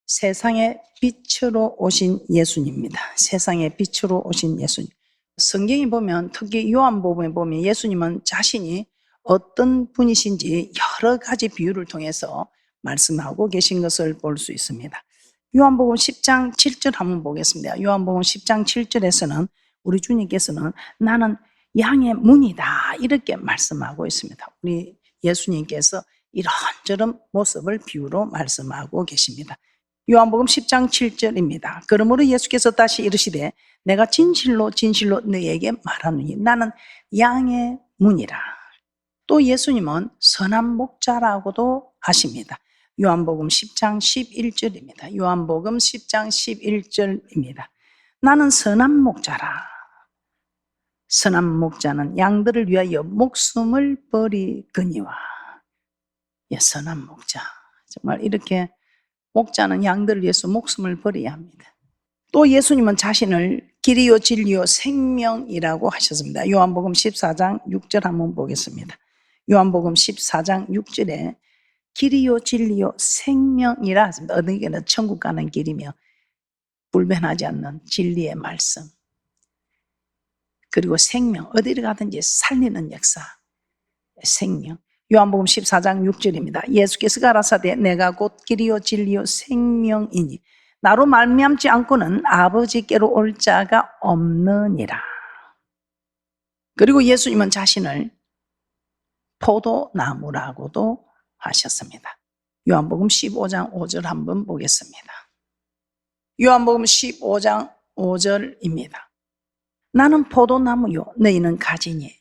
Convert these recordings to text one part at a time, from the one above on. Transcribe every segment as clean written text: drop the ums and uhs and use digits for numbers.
세상의 빛으로 오신 예수님입니다. 세상의 빛으로 오신 예수님. 성경에 보면, 특히 요한복음에 보면 예수님은 자신이 어떤 분이신지 여러 가지 비유를 통해서 말씀하고 계신 것을 볼 수 있습니다. 요한복음 10장 7절 한번 보겠습니다. 요한복음 10장 7절에서는 우리 주님께서는 나는 양의 문이다 이렇게 말씀하고 있습니다. 우리 예수님께서 이런저런 모습을 비유로 말씀하고 계십니다. 요한복음 10장 7절입니다. 그러므로 예수께서 다시 이르시되 내가 진실로 진실로 너희에게 말하노니 나는 양의 문이라. 또 예수님은 선한 목자라고도 하십니다. 요한복음 10장 11절입니다. 요한복음 10장 11절입니다. 나는 선한 목자라. 선한 목자는 양들을 위하여 목숨을 버리거니와. 예, 선한 목자. 정말 이렇게 목자는 양들을 위해서 목숨을 버려야 합니다. 또 예수님은 자신을 길이요 진리요 생명이라고 하셨습니다. 요한복음 14장 6절 한번 보겠습니다. 요한복음 14장 6절에 길이요 진리요 생명이라 하십니다. 어디에나 천국 가는 길이며 불변하지 않는 진리의 말씀, 그리고 생명, 어디를 가든지 살리는 역사, 생명. 요한복음 14장 6절입니다. 예수께서 가라사대 내가 곧 길이요 진리요 생명이니 나로 말미암지 않고는 아버지께로 올 자가 없느니라. 그리고 예수님은 자신을 포도나무라고도 하셨습니다. 요한복음 15장 5절 한번 보겠습니다. 요한복음 15장 5절입니다. 나는 포도나무요 너희는 가지니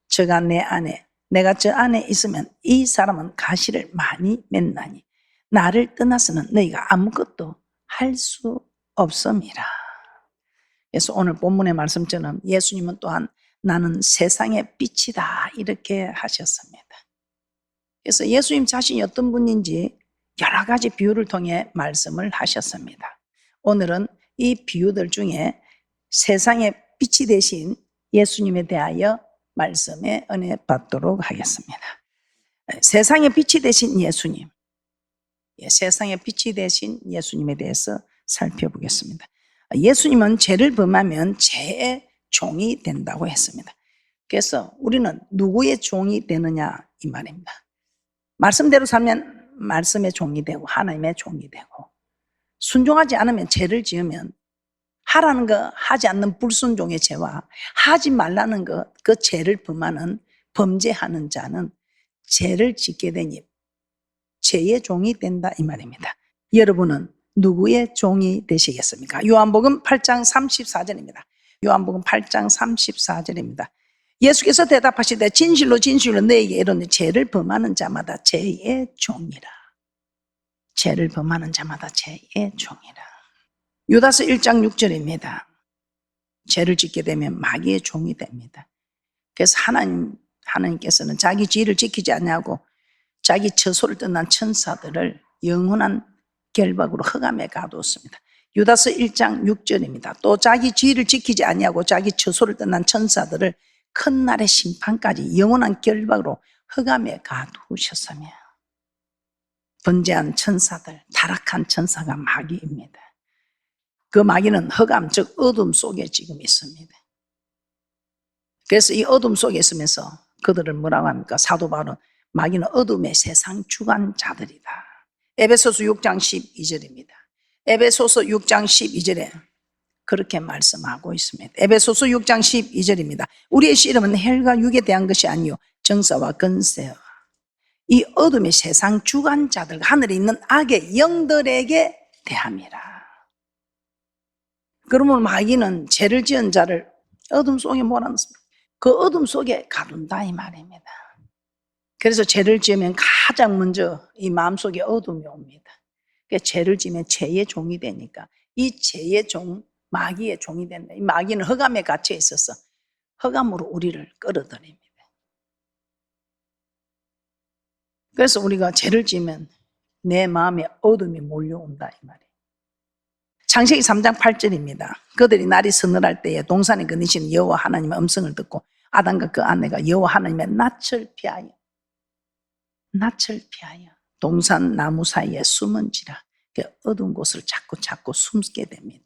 저가 내 안에 내가 저 안에 있으면 이 사람은 가시를 많이 맺나니 나를 떠나서는 너희가 아무것도 할 수 없음이라. 그래서 오늘 본문의 말씀처럼 예수님은 또한 나는 세상의 빛이다 이렇게 하셨습니다. 그래서 예수님 자신이 어떤 분인지 여러 가지 비유를 통해 말씀을 하셨습니다. 오늘은 이 비유들 중에 세상의 빛이 되신 예수님에 대하여 말씀에 은혜 받도록 하겠습니다. 세상의 빛이 되신 예수님, 세상의 빛이 되신 예수님에 대해서 살펴보겠습니다. 예수님은 죄를 범하면 죄의 종이 된다고 했습니다. 그래서 우리는 누구의 종이 되느냐 이 말입니다. 말씀대로 살면 말씀의 종이 되고 하나님의 종이 되고, 순종하지 않으면 죄를 지으면 하라는 거 하지 않는 불순종의 죄와 하지 말라는 거 그 죄를 범하는 범죄하는 자는 죄를 짓게 되니 죄의 종이 된다 이 말입니다. 여러분은 누구의 종이 되시겠습니까? 요한복음 8장 34절입니다. 요한복음 8장 34절입니다. 예수께서 대답하시되 진실로 진실로 너에게 이르노니 죄를 범하는 자마다 죄의 종이라. 죄를 범하는 자마다 죄의 종이라. 유다서 1장 6절입니다. 죄를 짓게 되면 마귀의 종이 됩니다. 그래서 하나님께서는 자기 지위를 지키지 않냐고 자기 처소를 떠난 천사들을 영원한 결박으로 흑암에 가두었습니다. 유다서 1장 6절입니다. 또 자기 지위를 지키지 아니하고 자기 처소를 떠난 천사들을 큰 날의 심판까지 영원한 결박으로 흑암에 가두셨으며, 번제한 천사들, 타락한 천사가 마귀입니다. 그 마귀는 흑암, 즉 어둠 속에 지금 있습니다. 그래서 이 어둠 속에 있으면서 그들을 뭐라고 합니까? 사도 바울은 마귀는 어둠의 세상 주관자들이다. 에베소서 6장 12절입니다. 에베소서 6장 12절에 그렇게 말씀하고 있습니다. 에베소서 6장 12절입니다. 우리의 씨름은 혈과 육에 대한 것이 아니요 정사와 권세와 이 어둠의 세상 주관자들, 하늘에 있는 악의 영들에게 대함이라. 그러면 마귀는 죄를 지은 자를 어둠 속에 몰아넣습니다. 그 어둠 속에 가둔다 이 말입니다. 그래서 죄를 지으면 가장 먼저 이 마음속에 어둠이 옵니다. 그러니까 죄를 지으면 죄의 종이 되니까 이 죄의 종, 마귀의 종이 된다. 이 마귀는 흑암에 갇혀 있어서 흑암으로 우리를 끌어들입니다. 그래서 우리가 죄를 지으면 내 마음에 어둠이 몰려온다 이 말이에요. 창세기 3장 8절입니다. 그들이 날이 서늘할 때에 동산에 거니시는 여호와 하나님의 음성을 듣고 아담과 그 아내가 여호와 하나님의 낯을 피하여 동산 나무 사이에 숨은지라. 어두운 곳을 자꾸 숨게 됩니다.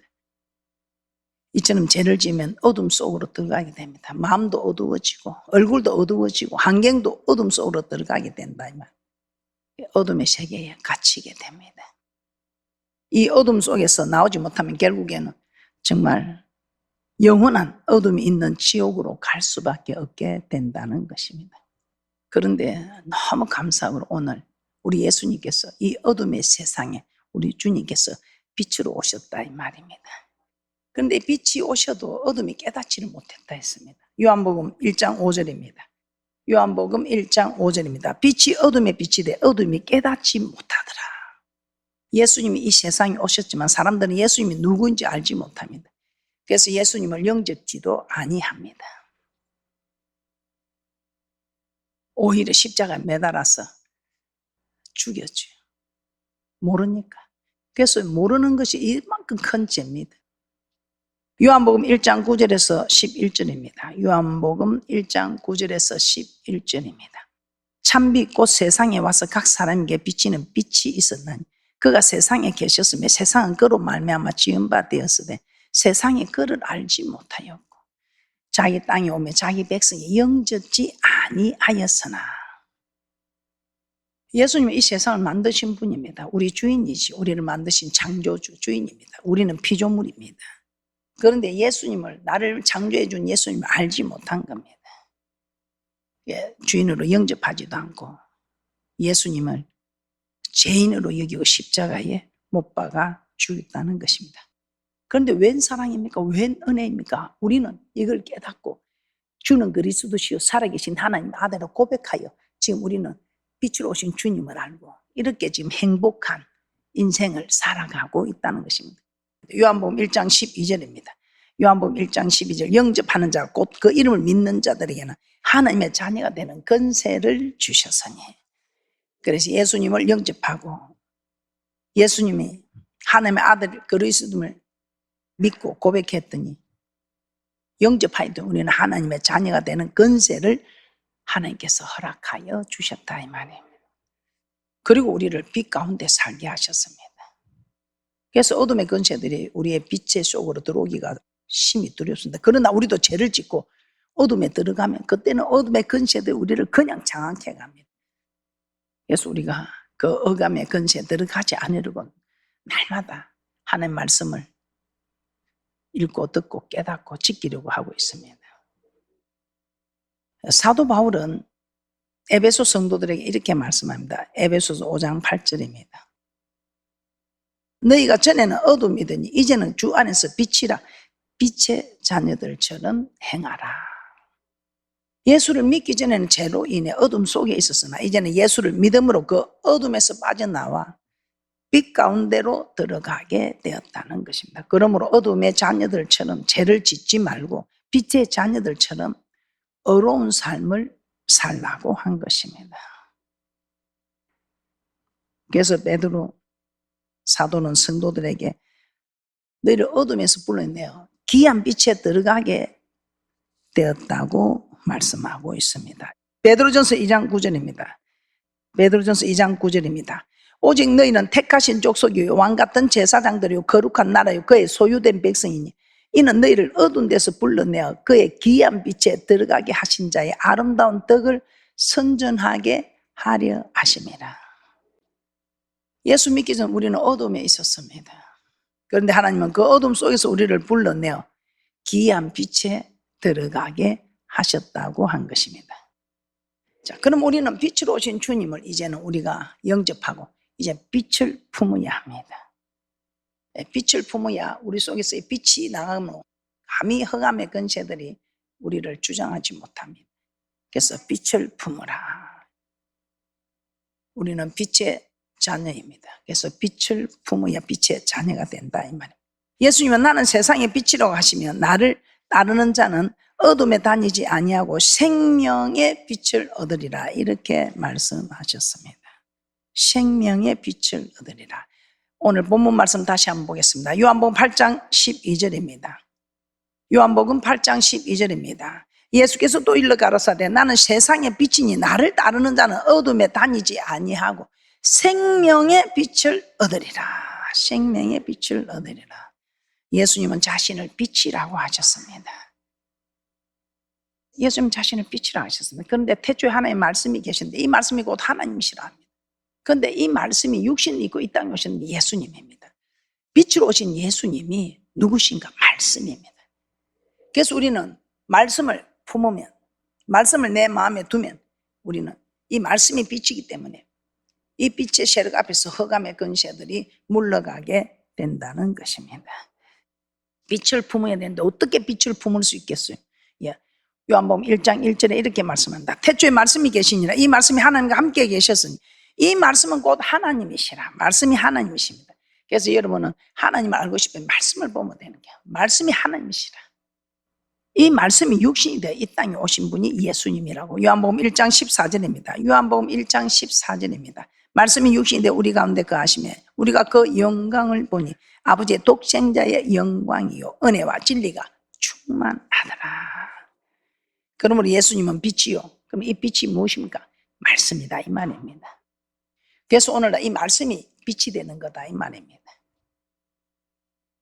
이처럼 죄를 지으면 어둠 속으로 들어가게 됩니다. 마음도 어두워지고 얼굴도 어두워지고 환경도 어둠 속으로 들어가게 된다 이 말. 어둠의 세계에 갇히게 됩니다. 이 어둠 속에서 나오지 못하면 결국에는 정말 영원한 어둠이 있는 지옥으로 갈 수밖에 없게 된다는 것입니다. 그런데 너무 감사하고 오늘 우리 예수님께서 이 어둠의 세상에 우리 주님께서 빛으로 오셨다 이 말입니다. 그런데 빛이 오셔도 어둠이 깨닫지를 못했다 했습니다. 요한복음 1장 5절입니다. 요한복음 1장 5절입니다. 빛이 어둠의 빛이 돼 어둠이 깨닫지 못하더라. 예수님이 이 세상에 오셨지만 사람들은 예수님이 누구인지 알지 못합니다. 그래서 예수님을 영접지도 아니합니다. 오히려 십자가에 매달아서 죽였죠. 모르니까. 그래서 모르는 것이 이만큼 큰 죄입니다. 요한복음 1장 9절에서 11절입니다. 요한복음 1장 9절에서 11절입니다. 참빛 곧 세상에 와서 각 사람에게 비치는 빛이 있었나니 그가 세상에 계셨으며 세상은 그로 말미암아 지은 바 되었으되 세상이 그를 알지 못하였고 자기 땅에 오며 자기 백성이 영접지 아니하였으나. 예수님은 이 세상을 만드신 분입니다. 우리 주인이지. 우리를 만드신 창조주 주인입니다. 우리는 피조물입니다. 그런데 예수님을, 나를 창조해 준 예수님을 알지 못한 겁니다. 주인으로 영접하지도 않고 예수님을 죄인으로 여기고 십자가에 못 박아 죽였다는 것입니다. 그런데 웬 사랑입니까? 웬 은혜입니까? 우리는 이걸 깨닫고 주는 그리스도시요 살아계신 하나님 아들을 고백하여 지금 우리는 빛으로 오신 주님을 알고 이렇게 지금 행복한 인생을 살아가고 있다는 것입니다. 요한복음 1장 12절입니다. 요한복음 1장 12절 영접하는 자 곧 그 이름을 믿는 자들에게는 하나님의 자녀가 되는 권세를 주셨으니. 그래서 예수님을 영접하고 예수님이 하나님의 아들 그리스도를 믿고 고백했더니 영접하였더니 우리는 하나님의 자녀가 되는 권세를 하나님께서 허락하여 주셨다 이 말입니다. 그리고 우리를 빛 가운데 살게 하셨습니다. 그래서 어둠의 권세들이 우리의 빛의 속으로 들어오기가 심히 두렵습니다. 그러나 우리도 죄를 짓고 어둠에 들어가면 그때는 어둠의 권세들이 우리를 그냥 장악해 갑니다. 그래서 우리가 그 어감의 권세에 들어가지 않으려고 날마다 하나님의 말씀을 읽고 듣고 깨닫고 지키려고 하고 있습니다. 사도 바울은 에베소 성도들에게 이렇게 말씀합니다. 에베소서 5장 8절입니다. 너희가 전에는 어둠이더니 이제는 주 안에서 빛이라 빛의 자녀들처럼 행하라. 예수를 믿기 전에는 죄로 인해 어둠 속에 있었으나 이제는 예수를 믿음으로 그 어둠에서 빠져나와 빛 가운데로 들어가게 되었다는 것입니다. 그러므로 어둠의 자녀들처럼 죄를 짓지 말고 빛의 자녀들처럼 의로운 삶을 살라고 한 것입니다. 그래서 베드로 사도는 성도들에게 너희를 어둠에서 불러내어 귀한 빛에 들어가게 되었다고 말씀하고 있습니다. 베드로전서 2장 9절입니다. 베드로전서 2장 9절입니다. 오직 너희는 택하신 족속이요 왕 같은 제사장들이요 거룩한 나라요 그의 소유된 백성이니 이는 너희를 어두운 데서 불러내어 그의 귀한 빛에 들어가게 하신 자의 아름다운 덕을 선전하게 하려 하심이라. 예수 믿기 전 우리는 어둠에 있었습니다. 그런데 하나님은 그 어둠 속에서 우리를 불러내어 귀한 빛에 들어가게 하셨다고 한 것입니다. 자, 그럼 우리는 빛으로 오신 주님을 이제는 우리가 영접하고 이제 빛을 품어야 합니다. 빛을 품어야 우리 속에서 빛이 나가면 감히 흑암의 권세들이 우리를 주장하지 못합니다. 그래서 빛을 품으라. 우리는 빛의 자녀입니다. 그래서 빛을 품어야 빛의 자녀가 된다 이 말입니다. 예수님은 나는 세상의 빛이라고 하시면 나를 따르는 자는 어둠에 다니지 아니하고 생명의 빛을 얻으리라 이렇게 말씀하셨습니다. 생명의 빛을 얻으리라. 오늘 본문 말씀 다시 한번 보겠습니다. 요한복음 8장 12절입니다. 요한복음 8장 12절입니다. 예수께서 또 일러 가라사대 나는 세상의 빛이니 나를 따르는 자는 어둠에 다니지 아니하고 생명의 빛을 얻으리라. 생명의 빛을 얻으리라. 예수님은 자신을 빛이라고 하셨습니다. 예수님 자신을 빛이라고 하셨습니다. 그런데 태초에 하나님의 말씀이 계신데 이 말씀이 곧 하나님이시라 합니다. 그런데 이 말씀이 육신을 입고 이 땅에 오신 예수님입니다. 빛으로 오신 예수님이 누구신가? 말씀입니다. 그래서 우리는 말씀을 품으면, 말씀을 내 마음에 두면 우리는 이 말씀이 빛이기 때문에 이 빛의 세력 앞에서 흑암의 근세들이 물러가게 된다는 것입니다. 빛을 품어야 되는데 어떻게 빛을 품을 수 있겠어요? 요한복음 1장 1절에 이렇게 말씀한다. 태초에 말씀이 계시니라. 이 말씀이 하나님과 함께 계셨으니 이 말씀은 곧 하나님이시라. 말씀이 하나님이십니다. 그래서 여러분은 하나님을 알고 싶으면 말씀을 보면 되는 거예요. 말씀이 하나님이시라. 이 말씀이 육신이 되어 이 땅에 오신 분이 예수님이라고. 요한복음 1장 14절입니다. 요한복음 1장 14절입니다. 말씀이 육신이 되어 우리 가운데 거하시매 우리가 그 영광을 보니 아버지의 독생자의 영광이요 은혜와 진리가 충만하더라. 그러므로 예수님은 빛이요. 그럼 이 빛이 무엇입니까? 말씀이다 이 말입니다. 그래서 오늘날 이 말씀이 빛이 되는 거다 이 말입니다.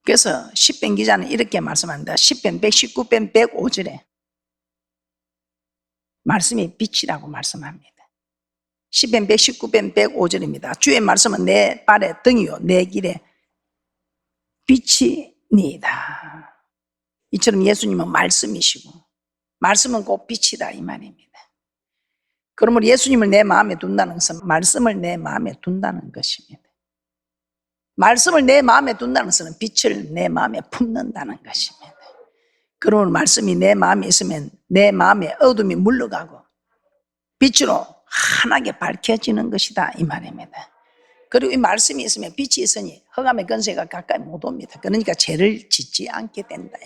그래서 시편 기자는 이렇게 말씀합니다. 시편 119편 105절에 말씀이 빛이라고 말씀합니다. 시편 119편 105절입니다. 주의 말씀은 내 발의 등이요 내 길에 빛이니이다. 이처럼 예수님은 말씀이시고 말씀은 곧 빛이다 이 말입니다. 그러므로 예수님을 내 마음에 둔다는 것은 말씀을 내 마음에 둔다는 것입니다. 말씀을 내 마음에 둔다는 것은 빛을 내 마음에 품는다는 것입니다. 그러므로 말씀이 내 마음에 있으면 내 마음에 어둠이 물러가고 빛으로 환하게 밝혀지는 것이다 이 말입니다. 그리고 이 말씀이 있으면 빛이 있으니 흑암의 권세가 가까이 못 옵니다. 그러니까 죄를 짓지 않게 된다.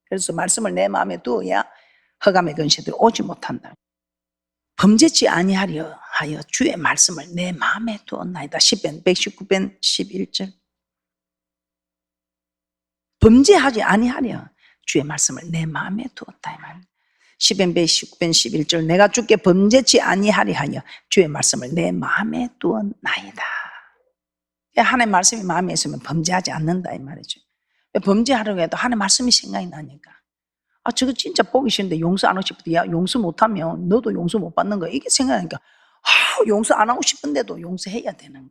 그래서 말씀을 내 마음에 두어야 흑암의 권세들이 오지 못한다. 범죄치 아니하려 하여 주의 말씀을 내 마음에 두었나이다. 시편 119편 11절. 범죄하지 아니하려 주의 말씀을 내 마음에 두었다 이 말입니다. 시편 119편 11절 내가 주께 범죄치 아니하리 하여 주의 말씀을 내 마음에 두었나이다. 하나님의 말씀이 마음에 있으면 범죄하지 않는다 이 말이죠. 범죄하려고 해도 하나님의 말씀이 생각이 나니까 저거 진짜 보기 싫은데 용서 안 하고 싶은데 야 용서 못하면 너도 용서 못 받는 거야 이게 생각하니까 용서 안 하고 싶은데도 용서해야 되는 거야.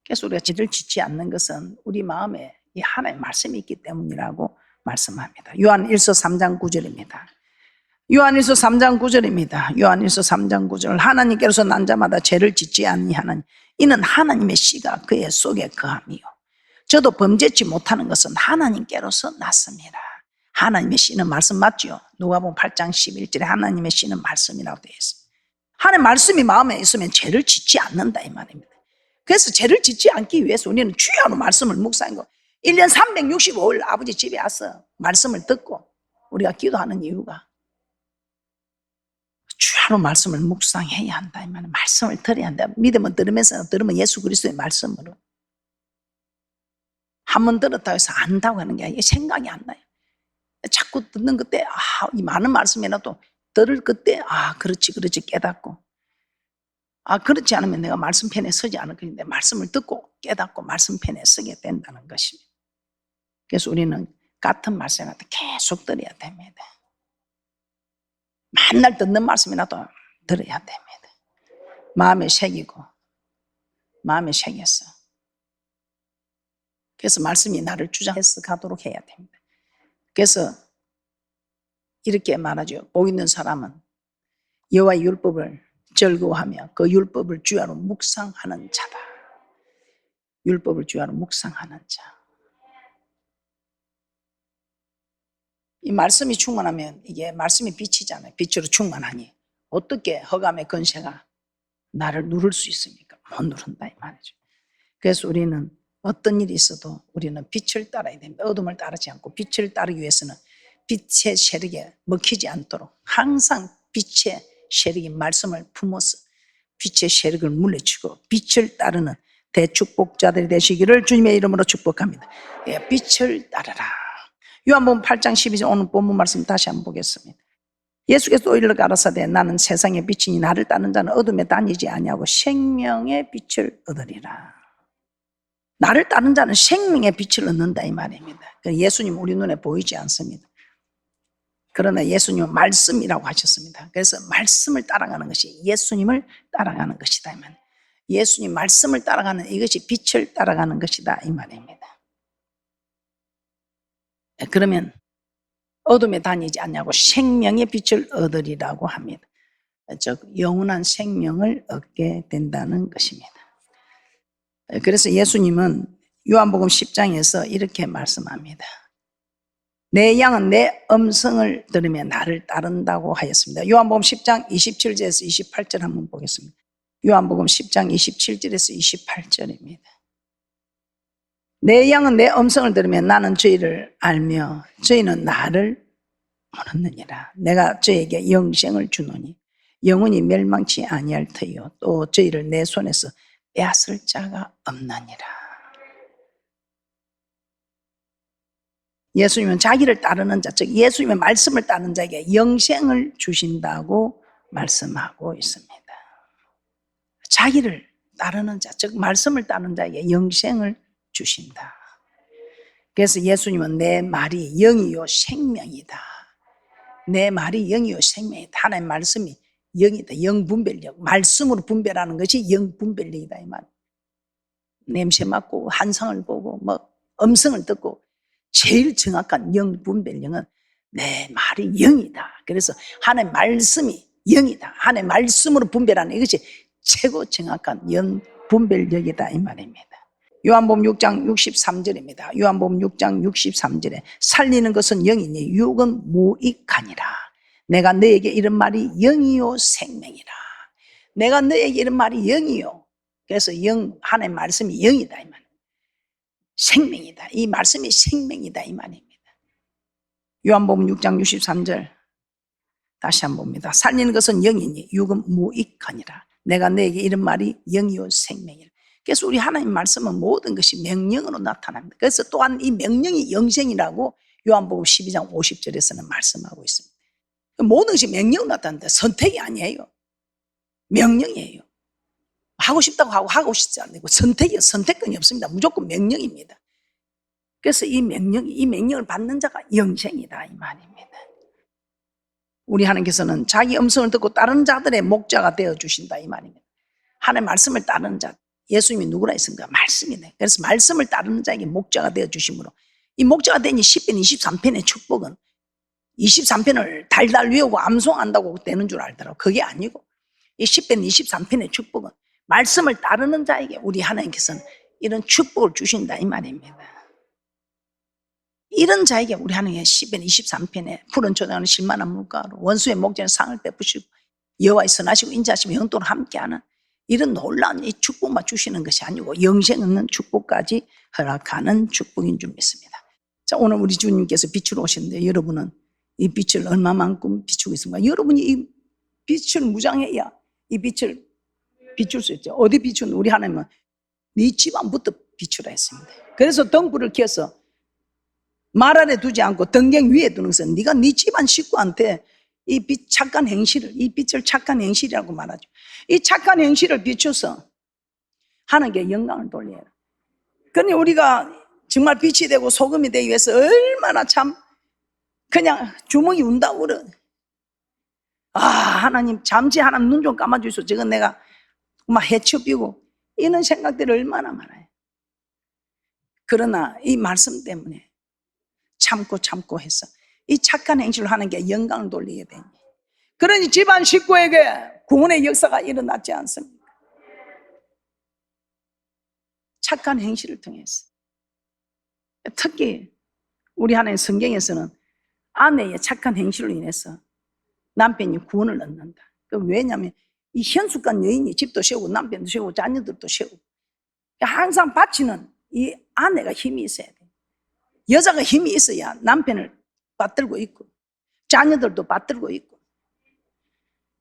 그래서 우리가 죄를 짓지 않는 것은 우리 마음에 이 하나님의 말씀이 있기 때문이라고 말씀합니다. 요한일서 3장 9절입니다. 요한일서 3장 9절입니다. 요한일서 3장 9절 하나님께로서 난 자마다 죄를 짓지 아니하나니 이는 하나님의 씨가 그의 속에 거함이요 저도 범죄치 못하는 것은 하나님께로서 났습니다. 하나님의 씨는 말씀 맞죠? 누가복음 8장 11절에 하나님의 씨는 말씀이라고 되어 있습니다. 하나님의 말씀이 마음에 있으면 죄를 짓지 않는다 이 말입니다. 그래서 죄를 짓지 않기 위해서 우리는 주야로 말씀을 묵상하고 1년 365일 아버지 집에 와서 말씀을 듣고 우리가 기도하는 이유가 주야로 말씀을 묵상해야 한다 이 말입니다. 말씀을 들어야 한다. 믿음은 들으면서 들으면 예수 그리스도의 말씀으로 한 번 들었다고 해서 안다고 하는 게 아니라 생각이 안 나요. 자꾸 듣는 그때 이 많은 말씀이라도 들을 그때 그렇지 깨닫고 그렇지 않으면 내가 말씀편에 서지 않을 것인데 말씀을 듣고 깨닫고 말씀편에 서게 된다는 것입니다. 그래서 우리는 같은 말씀이라도 계속 들어야 됩니다. 맨날 듣는 말씀이라도 들어야 됩니다. 마음에 새기고 마음에 새겼어. 그래서 말씀이 나를 주장해서 가도록 해야 됩니다. 그래서 이렇게 말하죠. 복 있는 사람은 여호와의 율법을 즐거워하며 그 율법을 주야로 묵상하는 자다. 율법을 주야로 묵상하는 자. 이 말씀이 충만하면 이게 말씀이 빛이잖아요. 빛으로 충만하니 어떻게 흑암의 권세가 나를 누를 수 있습니까? 못 누른다 이 말이죠. 그래서 우리는 어떤 일이 있어도 우리는 빛을 따라야 됩니다. 어둠을 따르지 않고 빛을 따르기 위해서는 빛의 세력에 먹히지 않도록 항상 빛의 세력인 말씀을 품어서 빛의 세력을 물리치고 빛을 따르는 대축복자들이 되시기를 주님의 이름으로 축복합니다. 예, 빛을 따르라. 요한복음 8장 12절 오늘 본문 말씀 다시 한번 보겠습니다. 예수께서 또 이르러 가라사대 나는 세상의 빛이니 나를 따르는 자는 어둠에 다니지 아니하고 생명의 빛을 얻으리라. 나를 따르는 자는 생명의 빛을 얻는다 이 말입니다. 예수님 우리 눈에 보이지 않습니다. 그러나 예수님은 말씀이라고 하셨습니다. 그래서 말씀을 따라가는 것이 예수님을 따라가는 것이다 이 말. 예수님 말씀을 따라가는 이것이 빛을 따라가는 것이다 이 말입니다. 그러면 어둠에 다니지 않냐고 생명의 빛을 얻으리라고 합니다. 즉 영원한 생명을 얻게 된다는 것입니다. 그래서 예수님은 요한복음 10장에서 이렇게 말씀합니다. 내 양은 내 음성을 들으며 나를 따른다고 하였습니다. 요한복음 10장 27절에서 28절 한번 보겠습니다. 요한복음 10장 27절에서 28절입니다. 내 양은 내 음성을 들으며 나는 저희를 알며 저희는 나를 모르느니라. 내가 저에게 영생을 주노니 영원히 멸망치 아니할 터이요 또 저희를 내 손에서 빼앗을 자가 없느니라. 예수님은 자기를 따르는 자, 즉 예수님의 말씀을 따르는 자에게 영생을 주신다고 말씀하고 있습니다. 자기를 따르는 자, 즉 말씀을 따르는 자에게 영생을 주신다. 그래서 예수님은 내 말이 영이요 생명이다. 내 말이 영이요 생명이다. 하나님의 말씀이 영이다. 영분별력. 말씀으로 분별하는 것이 영분별력이다 이 말. 냄새 맡고 환상을 보고 뭐 음성을 듣고 제일 정확한 영분별력은 내 말이 영이다. 그래서 하나님의 말씀이 영이다. 하나님의 말씀으로 분별하는 이것이 최고 정확한 영분별력이다 이 말입니다. 요한복음 6장 63절입니다. 요한복음 6장 63절에 살리는 것은 영이니 육은 무익하니라. 내가 너에게 이런 말이 영이요 생명이라. 내가 너에게 이런 말이 영이요. 그래서 하나님의 말씀이 영이다 이 말. 생명이다. 이 말씀이 생명이다 이 말입니다. 요한복음 6장 63절 다시 한번 봅니다. 살리는 것은 영이니 육은 무익하니라. 내가 너에게 이런 말이 영이요 생명이라. 그래서 우리 하나님 말씀은 모든 것이 명령으로 나타납니다. 그래서 또한 이 명령이 영생이라고 요한복음 12장 50절에서는 말씀하고 있습니다. 모든 것이 명령으로 나타납니다. 선택이 아니에요. 명령이에요. 하고 싶다고 하고 싶지 않고 선택이요. 선택권이 없습니다. 무조건 명령입니다. 그래서 이 명령을 받는 자가 영생이다 이 말입니다. 우리 하나님께서는 자기 음성을 듣고 다른 자들의 목자가 되어 주신다 이 말입니다. 하나님의 말씀을 따르는 자, 예수님이 누구라 했습니까? 말씀이네. 그래서 말씀을 따르는 자에게 목자가 되어 주심으로 이 목자가 되니 10편 23편의 축복은 23편을 달달 외우고 암송한다고 되는 줄 알더라고. 그게 아니고 이 10편 23편의 축복은 말씀을 따르는 자에게 우리 하나님께서는 이런 축복을 주신다 이 말입니다. 이런 자에게 우리 하나님의 10편 23편에 푸른 초장을 실만한 물가로 원수의 목전에 상을 베푸시고 여호와의 선하시고 인자하시며 영토로 함께하는 이런 놀라운 이 축복만 주시는 것이 아니고 영생 없는 축복까지 허락하는 축복인 줄 믿습니다. 자, 오늘 우리 주님께서 빛으로 오셨는데 여러분은 이 빛을 얼마만큼 비추고 있습니까? 여러분이 이 빛을 무장해야 이 빛을 비출 수 있죠. 어디 비추는 우리 하나님은 네 집안부터 비추라 했습니다. 그래서 등불을 켜서 말 아래 두지 않고 등경 위에 두는 것은 네가 네 집안 식구한테 이 빛 착한 행실을 이 빛을 착한 행실이라고 말하죠. 이 착한 행실을 비춰서 하나님께 영광을 돌려라. 그러니 우리가 정말 빛이 되고 소금이 되기 위해서 얼마나 참 그냥 주먹이 운다 울어. 하나님 잠시 하나님 눈 좀 감아주소. 저건 내가 막 해쳐비고 이런 생각들이 얼마나 많아요. 그러나 이 말씀 때문에 참고 해서 이 착한 행실을 하는 게 영광을 돌리게 되니 그러니 집안 식구에게 구원의 역사가 일어났지 않습니까? 착한 행실을 통해서 특히 우리 하나님 성경에서는 아내의 착한 행실로 인해서 남편이 구원을 얻는다. 왜냐하면 이 현숙한 여인이 집도 세우고 남편도 세우고 자녀들도 세우고 항상 바치는 이 아내가 힘이 있어야 돼. 여자가 힘이 있어야 남편을 받들고 있고 자녀들도 받들고 있고.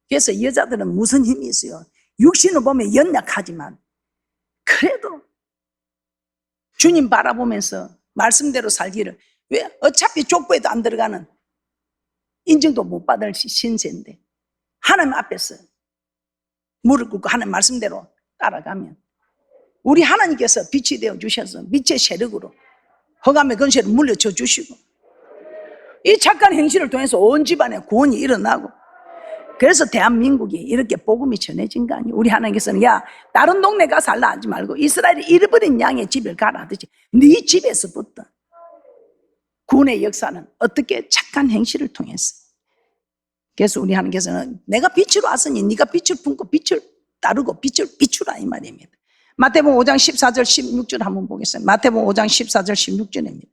그래서 여자들은 무슨 힘이 있어요? 육신을 보면 연약하지만 그래도 주님 바라보면서 말씀대로 살기를, 왜? 어차피 족보에도 안 들어가는, 인정도 못 받을 신세인데 하나님 앞에서 무릎 꿇고 하나님 말씀대로 따라가면 우리 하나님께서 빛이 되어 주셔서 빛의 세력으로 흑암의 권세를 물려줘 주시고, 이 착한 행실을 통해서 온 집안에 구원이 일어나고, 그래서 대한민국이 이렇게 복음이 전해진 거 아니에요. 우리 하나님께서는 야, 다른 동네 가서 살라 하지 말고 이스라엘이 잃어버린 양의 집을 가라 하듯이 네 집에서부터 구원의 역사는 어떻게 착한 행실을 통해서. 그래서 우리 하나님께서는 내가 빛으로 왔으니 네가 빛을 품고 빛을 따르고 빛을 비추라 이 말입니다. 마태복음 5장 14절 16절 한번 보겠습니다. 마태복음 5장 14절 16절입니다.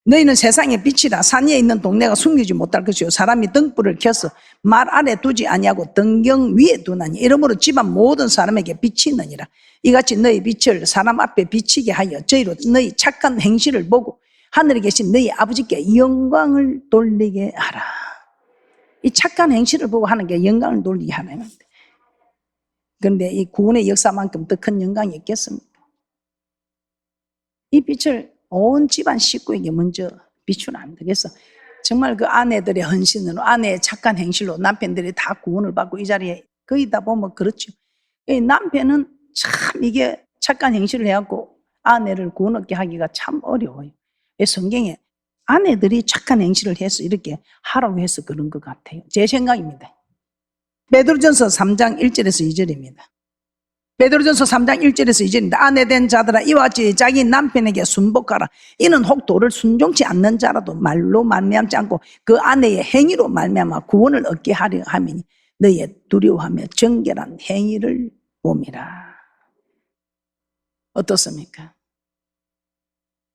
너희는 세상의 빛이라. 산 위에 있는 동네가 숨기지 못할 것이요 사람이 등불을 켜서 말 아래 두지 아니하고 등경 위에 두나니 이러므로 집안 모든 사람에게 빛이 있느니라. 이같이 너희 빛을 사람 앞에 비치게 하여 저희로 너희 착한 행실을 보고 하늘에 계신 너희 아버지께 영광을 돌리게 하라. 이 착한 행실을 보고 하나님께 영광을 돌리게 하나님. 그런데 이 구원의 역사만큼 더 큰 영광이 있겠습니까? 이 빛을 온 집안 식구에게 먼저 비추는 합니다. 그래서 정말 그 아내들의 헌신으로, 아내의 착한 행실로 남편들이 다 구원을 받고 이 자리에 거의 다 보면 그렇죠. 남편은 참 이게 착한 행실을 해갖고 아내를 구원 얻게 하기가 참 어려워요. 성경에 아내들이 착한 행실을 해서 이렇게 하라고 해서 그런 것 같아요. 제 생각입니다. 베드로전서 3장 1절에서 2절입니다. 베드로전서 3장 1절에서 2절입니다. 아내 된 자들아 이와 같이 자기 남편에게 순복하라. 이는 혹 도를 순종치 않는 자라도 말로 말미암지 않고 그 아내의 행위로 말미암아 구원을 얻게 하려 함이니 너희의 두려워하며 정결한 행위를 봄이라. 어떻습니까?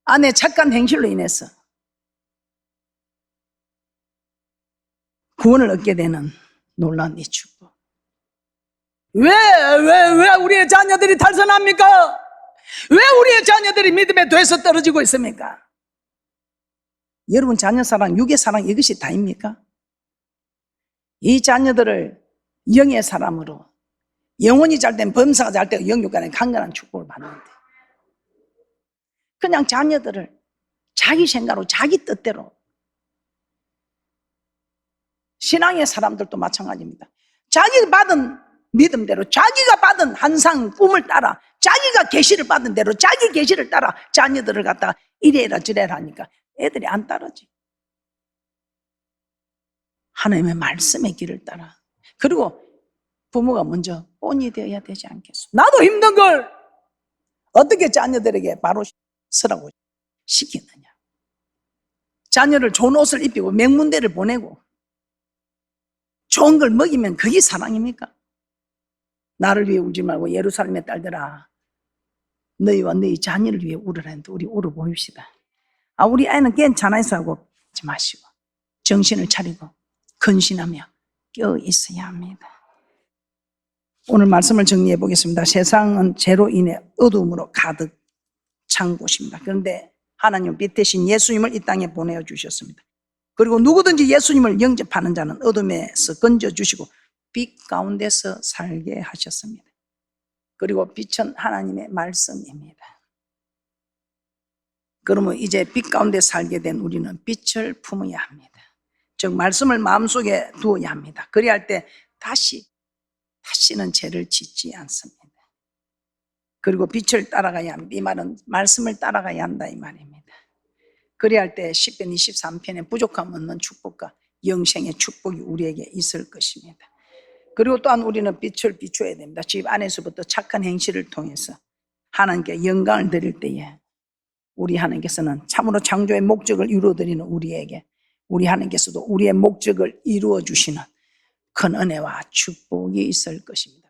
아내의 착한 행실로 인해서 구원을 얻게 되는 놀라운 이 축복. 왜 우리의 자녀들이 탈선합니까? 왜 우리의 자녀들이 믿음의 도에서 떨어지고 있습니까? 여러분 자녀 사랑, 육의 사랑 이것이 다입니까? 이 자녀들을 영의 사람으로, 영혼이 잘 된 범사가 잘 되고 영육간에 강건한 축복을 받는데, 그냥 자녀들을 자기 생각으로 자기 뜻대로, 신앙의 사람들도 마찬가지입니다. 자기가 받은 믿음대로, 자기가 받은 환상 꿈을 따라, 자기가 계시를 받은 대로 자기 계시를 따라 자녀들을 갖다가 이래라 저래라 하니까 애들이 안 따르지. 하나님의 말씀의 길을 따라. 그리고 부모가 먼저 본이 되어야 되지 않겠소? 나도 힘든 걸 어떻게 자녀들에게 바로 서라고 시키느냐. 자녀를 좋은 옷을 입히고 명문대를 보내고 좋은 걸 먹이면 그게 사랑입니까? 나를 위해 울지 말고 예루살렘의 딸들아 너희와 너희 자녀를 위해 울으라 했는데 우리 울어보입시다. 우리 아이는 괜찮아서 하고 하지 마시고 정신을 차리고 근신하며 껴있어야 합니다. 오늘 말씀을 정리해 보겠습니다. 세상은 죄로 인해 어두움으로 가득 찬 곳입니다. 그런데 하나님 빛 대신 예수님을 이 땅에 보내주셨습니다. 그리고 누구든지 예수님을 영접하는 자는 어둠에서 건져주시고 빛 가운데서 살게 하셨습니다. 그리고 빛은 하나님의 말씀입니다. 그러면 이제 빛 가운데 살게 된 우리는 빛을 품어야 합니다. 즉 말씀을 마음속에 두어야 합니다. 그래야 할 때 다시는 죄를 짓지 않습니다. 그리고 빛을 따라가야 합니다. 이 말은 말씀을 따라가야 한다 이 말입니다. 그래야 할 때 10편 23편에 부족함 없는 축복과 영생의 축복이 우리에게 있을 것입니다. 그리고 또한 우리는 빛을 비춰야 됩니다. 집 안에서부터 착한 행실을 통해서 하나님께 영광을 드릴 때에 우리 하나님께서는 참으로 창조의 목적을 이루어드리는 우리에게 우리 하나님께서도 우리의 목적을 이루어 주시는 큰 은혜와 축복이 있을 것입니다.